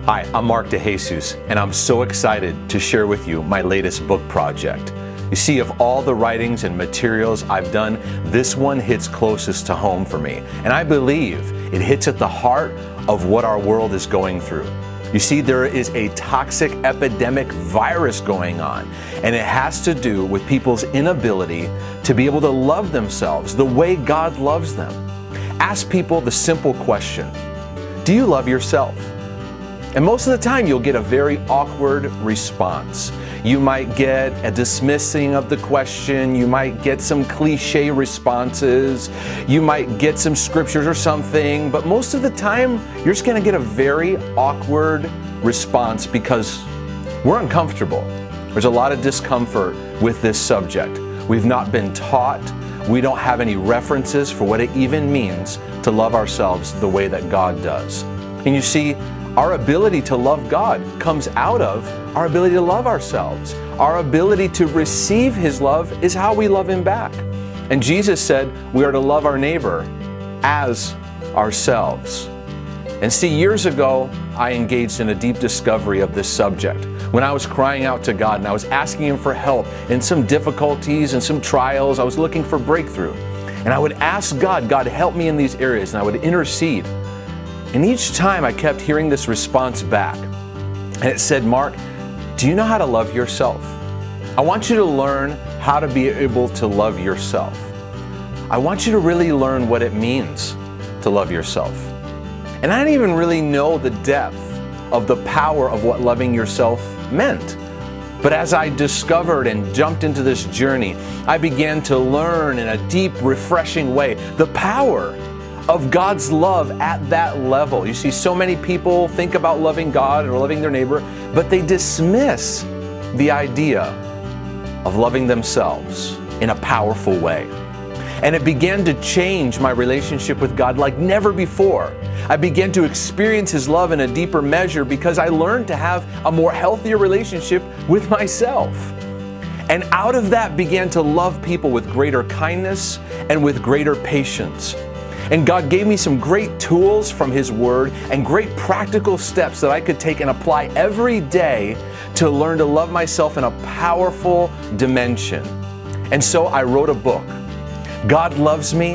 Hi, I'm Mark DeJesus, and I'm so excited to share with you my latest book project. You see, of all the writings and materials I've done, this one hits closest to home for me. And I believe it hits at the heart of what our world is going through. You see, there is a toxic epidemic virus going on, and it has to do with people's inability to be able to love themselves the way God loves them. Ask people the simple question, do you love yourself? And most of the time you'll get a very awkward response. You might get a dismissing of the question, you might get some cliche responses, you might get some scriptures or something, but most of the time you're just going to get a very awkward response because we're uncomfortable. There's a lot of discomfort with this subject. We've not been taught, we don't have any references for what it even means to love ourselves the way that God does. And you see, our ability to love God comes out of our ability to love ourselves. Our ability to receive His love is how we love Him back. And Jesus said we are to love our neighbor as ourselves. And see, years ago, I engaged in a deep discovery of this subject. When I was crying out to God and I was asking Him for help in some difficulties and some trials, I was looking for breakthrough. And I would ask God, God, help me in these areas, and I would intercede. And each time I kept hearing this response back. And it said, Mark, do you know how to love yourself? I want you to learn how to be able to love yourself. I want you to really learn what it means to love yourself. And I didn't even really know the depth of the power of what loving yourself meant. But as I discovered and jumped into this journey, I began to learn in a deep, refreshing way the power of God's love at that level. You see, so many people think about loving God or loving their neighbor, but they dismiss the idea of loving themselves in a powerful way. And it began to change my relationship with God like never before. I began to experience His love in a deeper measure because I learned to have a more healthier relationship with myself. And out of that began to love people with greater kindness and with greater patience. And God gave me some great tools from His Word and great practical steps that I could take and apply every day to learn to love myself in a powerful dimension. And so I wrote a book, God Loves Me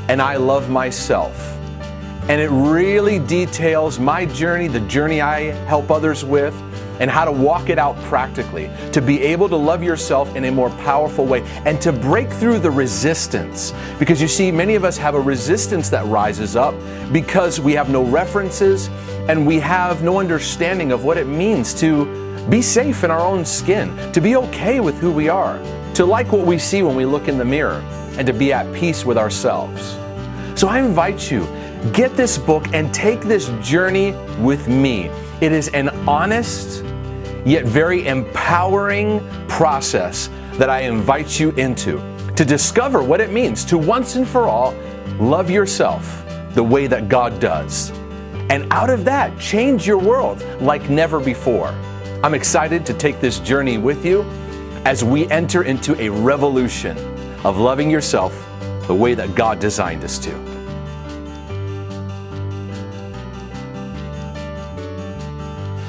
and I Love Myself. And it really details my journey, the journey I help others with, and how to walk it out practically, to be able to love yourself in a more powerful way and to break through the resistance. Because you see, many of us have a resistance that rises up because we have no references and we have no understanding of what it means to be safe in our own skin, to be okay with who we are, to like what we see when we look in the mirror, and to be at peace with ourselves. So I invite you, get this book and take this journey with me. It is an honest, yet very empowering process that I invite you into to discover what it means to once and for all love yourself the way that God does. And out of that, change your world like never before. I'm excited to take this journey with you as we enter into a revolution of loving yourself the way that God designed us to.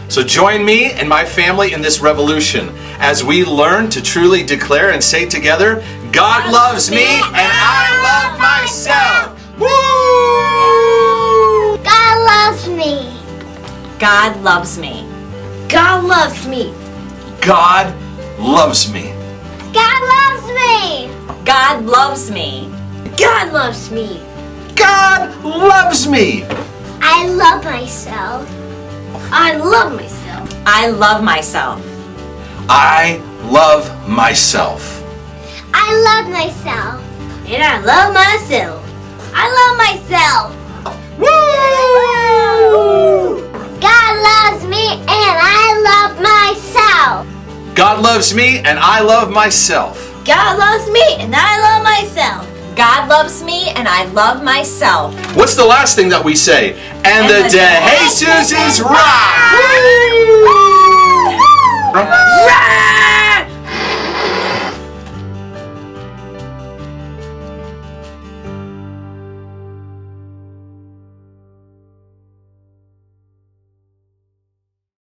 So join me and my family in this revolution as we learn to truly declare and say together, God loves me and I love myself. Woo! God loves me. God loves me. God loves me. God loves me. God loves me. God loves me. God loves me. God loves me. I love myself. I love myself. I love myself. I love myself. I love myself. And I love myself. I love myself. Woo! God loves me and I love myself. God loves me and I love myself. God loves me and I love myself. God loves me and I love myself. What's the last thing that we say? And the DeJesus is right!